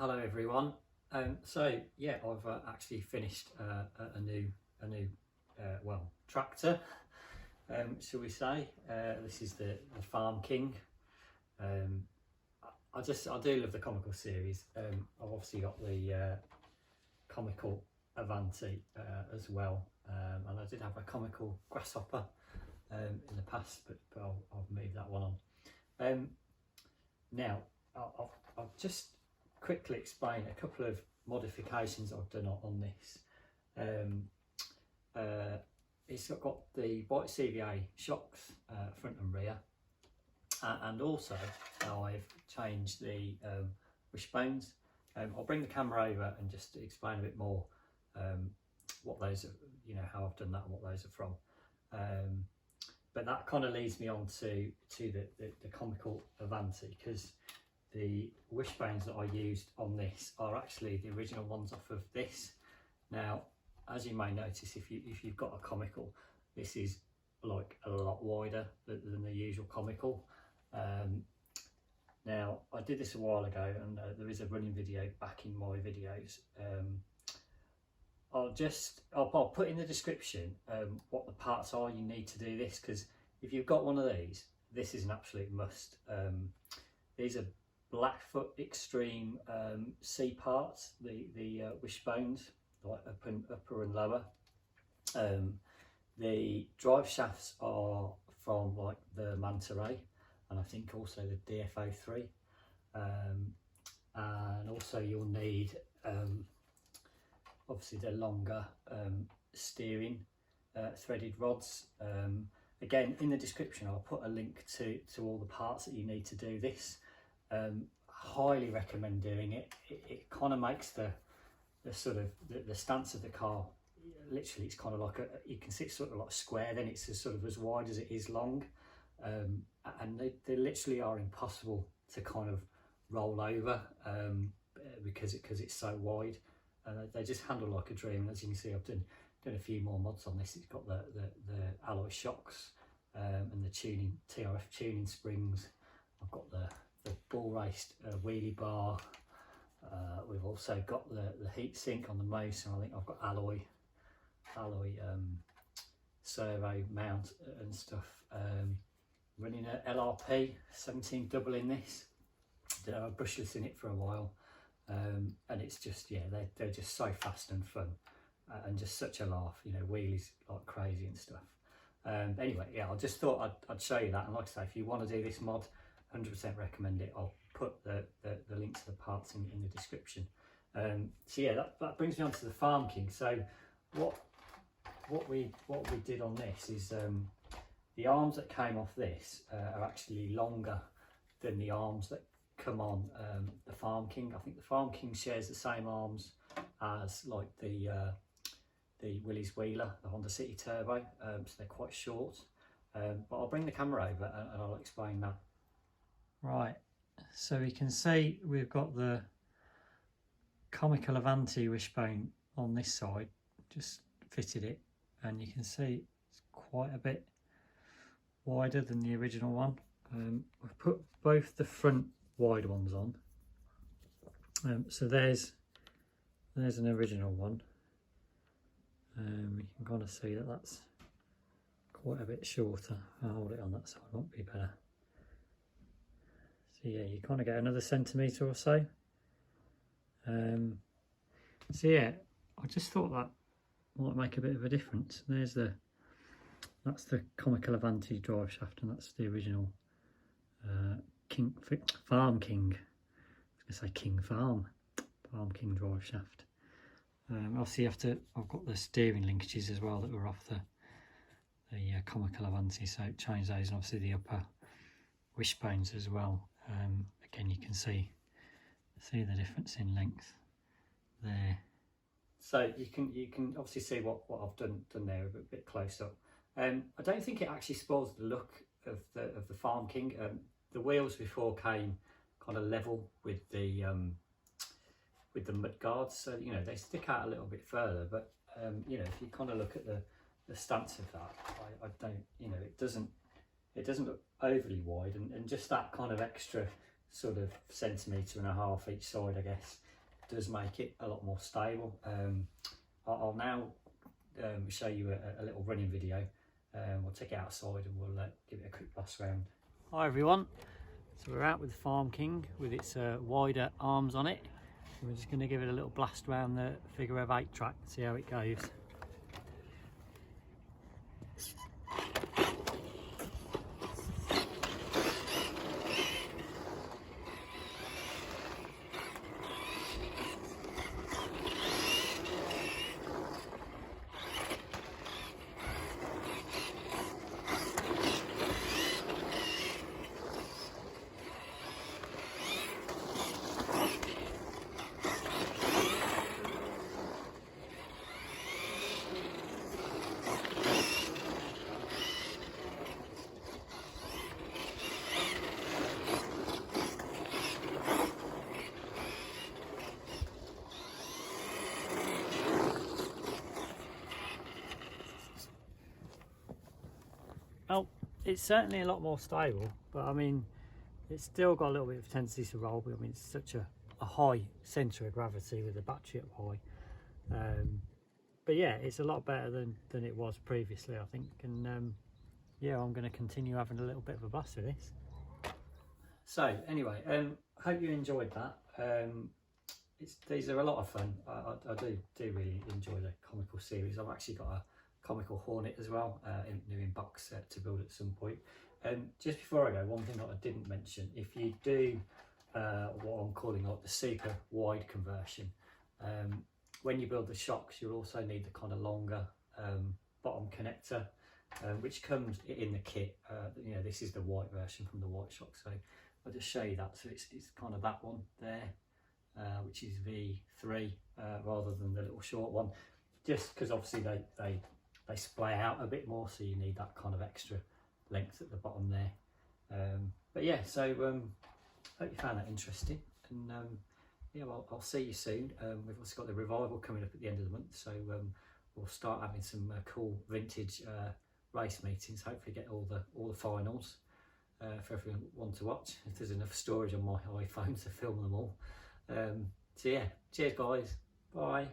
Hello everyone. So yeah, I've actually finished a new tractor, shall we say. This is the Farm King. I do love the comical series. I've obviously got the Comical Avante as well, and I did have a Comical Grasshopper in the past, but I've moved that one on. Now I'll just quickly explain a couple of modifications I've done on this. It's got the white CVA shocks front and rear, and also I've changed the wishbones. I'll bring the camera over and just explain a bit more what those are, how I've done that and what those are from. But that kind of leads me on to the Comical Avante, because the wishbones that I used on this are actually the original ones off of this. Now, as you may notice, if you've got a Comical, this is like a lot wider than the usual Comical. Now, I did this a while ago, and there is a running video back in my videos. I'll put in the description what the parts are you need to do this, because if you've got one of these, this is an absolute must. These are Blackfoot Extreme C parts, the wishbones, like upper and lower. The drive shafts are from like the Manta Ray, and I think also the DFO3, and also you'll need obviously the longer steering threaded rods. Again, in the description I'll put a link to all the parts that you need to do this. Highly recommend doing it. It kind of makes the sort of the stance of the car, literally it's kind of like you can see it's sort of like square, then it's sort of as wide as it is long, and they literally are impossible to kind of roll over because it's so wide. They just handle like a dream. As you can see, I've done a few more mods on this. It's got the alloy shocks and the TRF tuning springs. I've got the ball raced wheelie bar. We've also got the heat sink on the motor. I think I've got alloy servo mount and stuff. Running a LRP 17 double in this. Did have a brushless in it for a while, and it's just, yeah, they're just so fast and fun, and just such a laugh. Wheelies like crazy and stuff. Anyway, yeah, I just thought I'd show you that, and like I say, if you want to do this mod, 100% recommend it. I'll put the link to the parts in the description. So yeah, that brings me on to the Farm King. So what we did on this is the arms that came off this are actually longer than the arms that come on the Farm King. I think the Farm King shares the same arms as like the Willys Wheeler, the Honda City Turbo, so they're quite short. But I'll bring the camera over and I'll explain that. Right, so we can see we've got the Comical Avante wishbone on this side, just fitted it, and you can see it's quite a bit wider than the original one. We've put both the front wide ones on, so there's an original one. You can kind of see that's quite a bit shorter. I'll hold it on that side, won't be better. So yeah, you kind of get another centimetre or so. So yeah, I just thought that might make a bit of a difference. That's the Comical Avante drive shaft, and that's the original Farm King. I was going to say Farm King drive shaft. Obviously I've got the steering linkages as well that were off the Comical Avante, so change those, and obviously the upper wishbones as well. Again, you can see the difference in length there. So you can obviously see what I've done there a bit close up. I don't think it actually spoils the look of the Farm King. The wheels before came kind of level with the mud guards, so they stick out a little bit further. But if you kind of look at the stance of that, I don't, it doesn't look overly wide, and just that kind of extra sort of centimetre and a half each side, I guess, does make it a lot more stable. I'll now show you a little running video. We'll take it outside and we'll give it a quick blast round. Hi everyone, so we're out with the Farm King with its wider arms on it. We're just going to give it a little blast around the figure of 8 track, see how it goes. Well, it's certainly a lot more stable, but I mean, it's still got a little bit of tendency to roll. But I mean, it's such a high centre of gravity with the battery up high. But yeah, it's a lot better than it was previously, I think. And yeah, I'm going to continue having a little bit of a blast with this. So anyway, hope you enjoyed that. These are a lot of fun. I do really enjoy the comical series. I've actually got a Comical Hornet as well, new in box set to build at some point. Just before I go, one thing that I didn't mention, if you do what I'm calling like the super wide conversion, when you build the shocks, you'll also need the kind of longer bottom connector, which comes in the kit. You know, this is the white version from the white shock, so I'll just show you that. So it's kind of that one there, which is V3 rather than the little short one, just because obviously they splay out a bit more, so you need that kind of extra length at the bottom there. But yeah, so hope you found that interesting, and yeah, well, I'll see you soon. We've also got the revival coming up at the end of the month, so we'll start having some cool vintage race meetings. Hopefully get all the finals for everyone to watch, if there's enough storage on my iPhone to film them all. So yeah, cheers guys, bye.